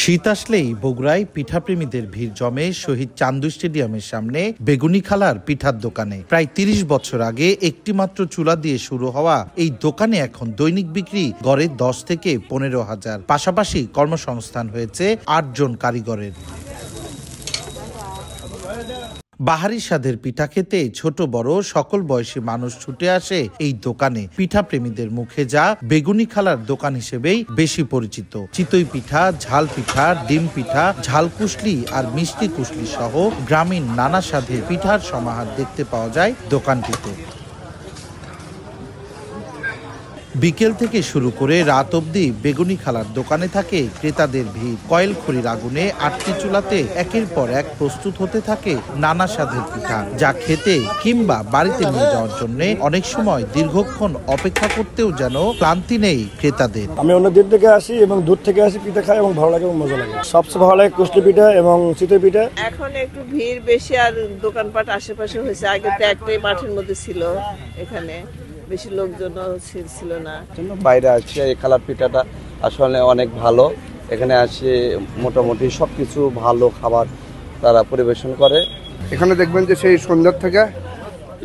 শীত আসলেই বগুড়ায় পিঠাপ্রেমীদের ভিড় জমে শহীদ চান্দু স্টেডিয়ামের সামনে বেগুনিখালার পিঠার দোকানে। প্রায় ৩০ বছর আগে একটিমাত্র চুলা দিয়ে শুরু হওয়া এই দোকানে এখন দৈনিক বিক্রি গড়ে ১০ থেকে ১৫,০০০। পাশাপাশি কর্মসংস্থান হয়েছে ৮ জন কারিগরের। বাহারি স্বাদের পিঠা খেতে ছোট বড় সকল বয়সী মানুষ ছুটে আসে এই দোকানে। পিঠা প্রেমীদের মুখে যা বেগুনিখালার দোকান হিসেবেই বেশি পরিচিত। চিতই পিঠা, ঝাল পিঠা, ডিম পিঠা, ঝাল কুশলি আর মিষ্টি কুশলি সহ গ্রামীণ নানা স্বাদের পিঠার সমাহার দেখতে পাওয়া যায় দোকানটিতে। বিকেল থেকে শুরু করে রাত অবধি বেগুনিখালার দোকানে থাকে ক্রেতাদের ভিড়। কয়েল খড়ির আগুনে ৮টি চুলাতে একের পর এক প্রস্তুত হতে থাকে নানা স্বাদের পিঠা, যা খেতে কিংবা বাড়িতে নিয়ে যাওয়ার জন্য অনেক সময় দীর্ঘক্ষণ অপেক্ষা করতেও যেন ক্লান্তি নেই ক্রেতাদের। আমি অন্য দিন থেকে আসি এবং দূর থেকে আসি, পিঠা খাই এবং ভালো লাগে এবং মজা লাগে। সবচেয়ে ভালো লাগে কুশলি পিঠা এবং চিতই পিঠা। এখন একটু ভিড় বেশি আর দোকানপাট আশেপাশে হয়েছে। আগে তো একটাই মাঠের মধ্যে ছিল, এখানে বেশি লোকজন ছিল না। বাইরে আসছে এই খালার পিঠাটা আসলে অনেক ভালো। এখানে আসে মোটামুটি সবকিছু ভালো খাবার তারা পরিবেশন করে। এখানে দেখবেন যে সেই সন্ধ্যার থেকে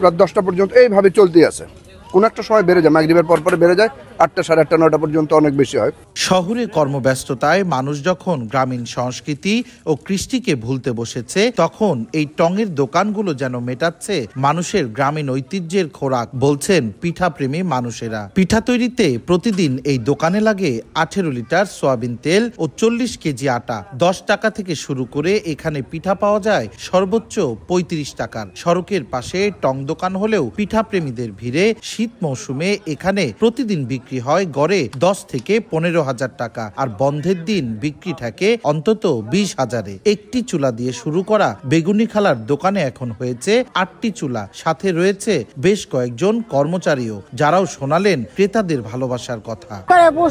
রাত 10টা পর্যন্ত এইভাবে চলতেই আছে। কোন একটা সময় বেড়ে যায়, মাগরিবের পর বেড়ে যায় 8টা, 8:30, 9টা পর্যন্ত অনেক বেশি হয়। শহরে কর্মব্যস্ততায় মানুষ যখন গ্রামীণ সংস্কৃতি ও কৃষ্টিকে ভুলতে বসেছে, তখন এই টঙের দোকানগুলো যেন মেটাচ্ছে মানুষের গ্রামীণ ঐতিহ্যের খোরাক, বলছেন পিঠাপ্রেমী মানুষেরা। পিঠা তৈরিতে প্রতিদিন এই দোকানে লাগে 18 লিটার সয়াবিন তেল ও 40 কেজি আটা। 10 টাকা থেকে শুরু করে এখানে পিঠা পাওয়া যায় সর্বোচ্চ 35 টাকার। সড়কের পাশে টং দোকান হলেও পিঠাপ্রেমীদের ভিড়ে শীত মৌসুমে এখানে প্রতিদিন বিক্রি হয় গড়ে 10 থেকে 15,000 টাকা, আর বন্ধের দিন বিক্রি থাকে অন্তত 20,000-এ। একটি চুলা দিয়ে শুরু করা বেগুনিখালার দোকানে এখন হয়েছে 8টি চুলা, সাথে রয়েছে বেশ কয়েকজন কর্মচারীও, যারাও শোনালেন ক্রেতাদের ভালোবাসার কথা।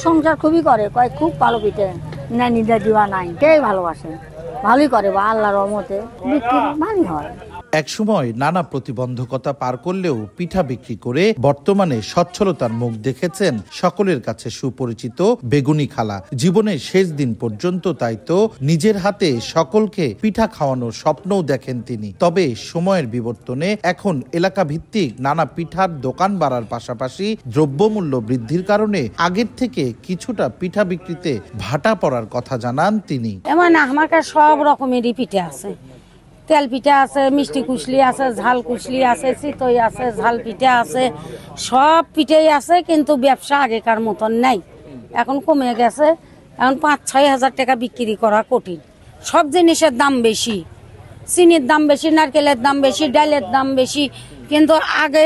সংসার খুবই করে, খুব ভালো পিঠে না, নিদা দিওয়া নাই, কে ভালোবাসে, ভালোই করে, বা আল্লাহর রহমতে বিক্রি ভালোই হয়। একসময় নানা প্রতিবন্ধকতা পার করলেও পিঠা বিক্রি করে বর্তমানে সচ্ছলতার মুখ দেখেছেন সকলের কাছে সুপরিচিত বেগুনিখালা। জীবনের শেষ দিন পর্যন্ত তাই তো নিজের হাতে সকলকে পিঠা খাওয়ানোর স্বপ্নও দেখেন তিনি। তবে সময়ের বিবর্তনে এখন এলাকা ভিত্তিক নানা পিঠার দোকান বাড়ার পাশাপাশি দ্রব্যমূল্য বৃদ্ধির কারণে আগের থেকে কিছুটা পিঠা বিক্রিতে ভাটা পড়ার কথা জানান তিনি। এমন আমার কাছে সব রকমেরই পিঠা আছে, তেল পিঠা আছে, মিষ্টি কুশলি আছে, ঝাল কুশলি আছে, চিতই আছে, ঝাল পিঠা আছে, সব পিঠাই আছে। কিন্তু ব্যবসা আগেকার মতন নাই, এখন কমে গেছে। এখন 5-6 হাজার টাকা বিক্রি করা কঠিন। সব জিনিসের দাম বেশি, চিনির দাম বেশি, নারকেলের দাম বেশি, ডালের দাম বেশি। কিন্তু আগে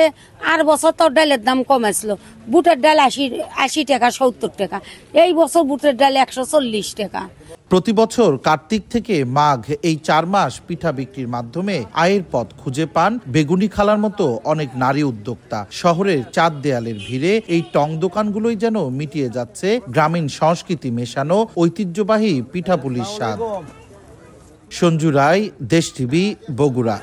8 বছর তো ডালের দাম কমেছিল। বুটের ডাল 80 টাকা, 70 টাকা। এই বছর বুটের ডাল 140 টাকা। প্রতি বছর কার্তিক থেকে মাঘ এই 4 মাস পিঠা বিক্রির মাধ্যমে আয়ের পথ খুঁজে পান বেগুনিখালার মতো অনেক নারী উদ্যোক্তা। শহরের 4 দেয়ালের ভিড়ে এই টং দোকানগুলোই যেন মিটিয়ে যাচ্ছে গ্রামীণ সংস্কৃতি মেশানো ঐতিহ্যবাহী পিঠাপুলির স্বাদ। সঞ্জু রায়, দেশ টিভি, বগুড়া।